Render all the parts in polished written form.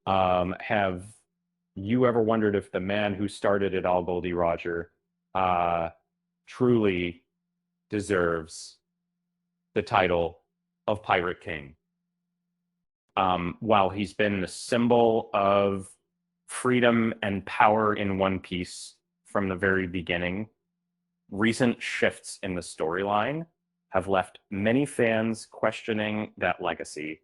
Have you ever wondered if the man who started it all, Goldie Roger, uh, truly deserves the title of Pirate King? While he's been the symbol of freedom and power in One Piece from the very beginning, recent shifts in the storyline have left many fans questioning that legacy.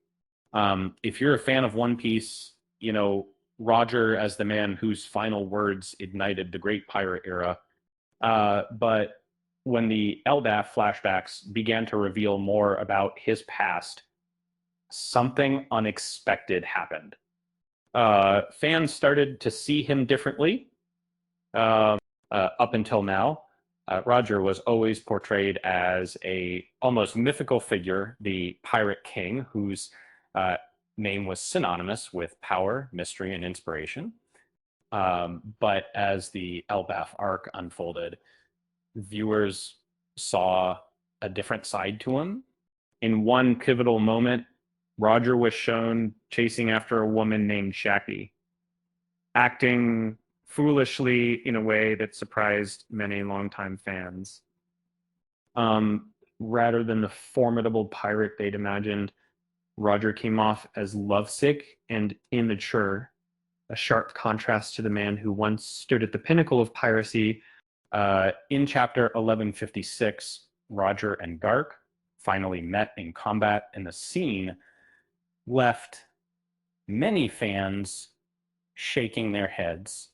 If you're a fan of One Piece, you know, Roger as the man whose final words ignited the Great Pirate Era. But when the Elbaf flashbacks began to reveal more about his past, something unexpected happened. Fans started to see him differently. Up until now, Roger was always portrayed as a almost mythical figure, the Pirate King, whose name was synonymous with power, mystery, and inspiration. But as the Elbaf arc unfolded, viewers saw a different side to him. In one pivotal moment, Roger was shown chasing after a woman named Shaki, acting foolishly in a way that surprised many longtime fans. Rather than the formidable pirate they'd imagined, Roger came off as lovesick and immature, a sharp contrast to the man who once stood at the pinnacle of piracy. In chapter 1156, Roger and Garp finally met in combat, and the scene left many fans shaking their heads.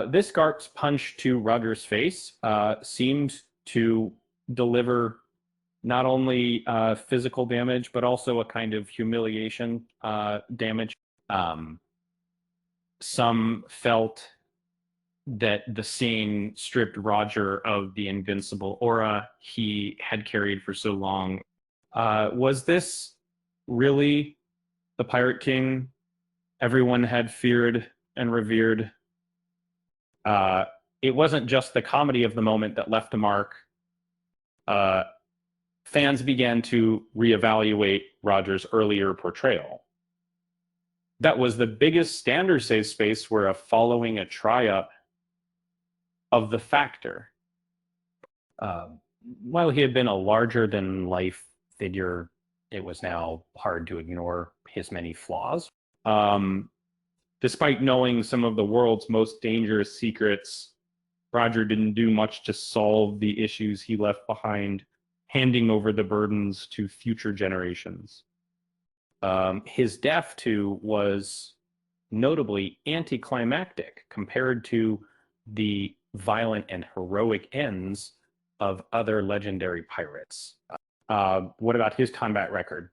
This Garp's punch to Roger's face seemed to deliver not only physical damage, but also a kind of humiliation damage. Some felt that the scene stripped Roger of the invincible aura he had carried for so long. Was this really the Pirate King everyone had feared and revered? It wasn't just the comedy of the moment that left a mark. Fans began to reevaluate Roger's earlier portrayal. That was the biggest standard save space where a following a triup of the Factor. While he had been a larger-than-life figure, it was now hard to ignore his many flaws. Despite knowing some of the world's most dangerous secrets, Roger didn't do much to solve the issues he left behind, handing over the burdens to future generations. His death, too, was notably anticlimactic compared to the violent and heroic ends of other legendary pirates. What about his combat record?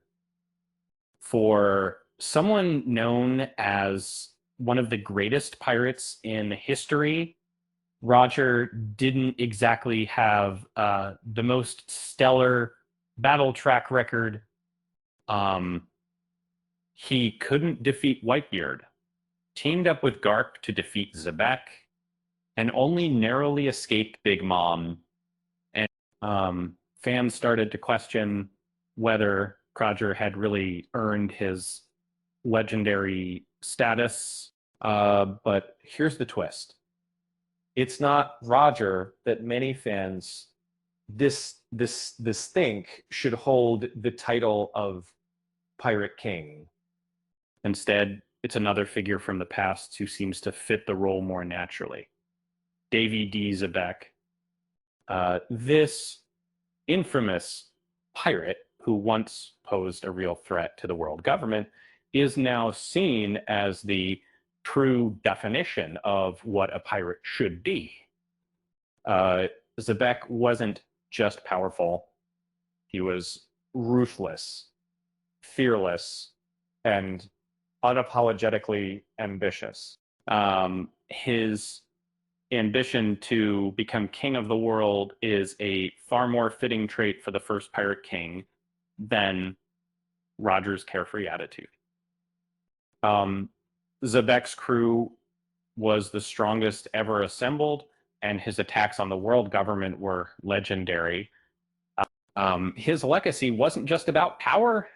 For someone known as one of the greatest pirates in history, Roger didn't exactly have the most stellar battle track record. He couldn't defeat Whitebeard, teamed up with Garp to defeat Zebek, and only narrowly escaped Big Mom. And fans started to question whether Roger had really earned his legendary status. But here's the twist. It's not Roger that many fans think should hold the title of Pirate King. Instead, it's another figure from the past who seems to fit the role more naturally. Davy D. Zebek. This infamous pirate who once posed a real threat to the world government is now seen as the true definition of what a pirate should be. Zebek wasn't just powerful. He was ruthless, fearless, and unapologetically ambitious. His ambition to become king of the world is a far more fitting trait for the first Pirate King than Roger's carefree attitude. Zebek's crew was the strongest ever assembled, and his attacks on the world government were legendary. His legacy wasn't just about power,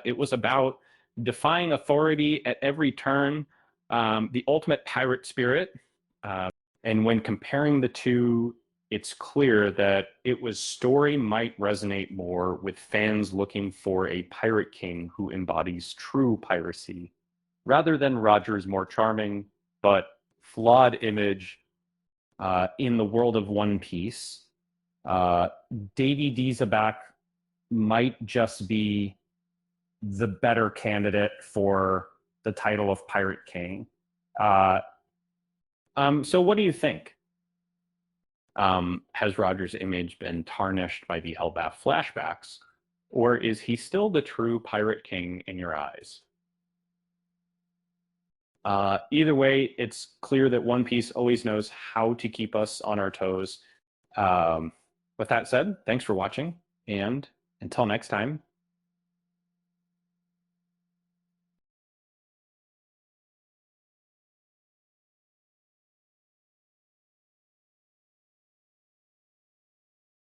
it was about defying authority at every turn, the ultimate pirate spirit. And when comparing the two, it's clear that It Was story might resonate more with fans looking for a pirate king who embodies true piracy, rather than Roger's more charming but flawed image in the world of One Piece. Uh, Davy Dieselback might just be the better candidate for the title of Pirate King. Uh, so what do you think? Has Roger's image been tarnished by the Elbaf flashbacks, or is he still the true Pirate King in your eyes? Either way, it's clear that One Piece always knows how to keep us on our toes. With that said, thanks for watching, and until next time,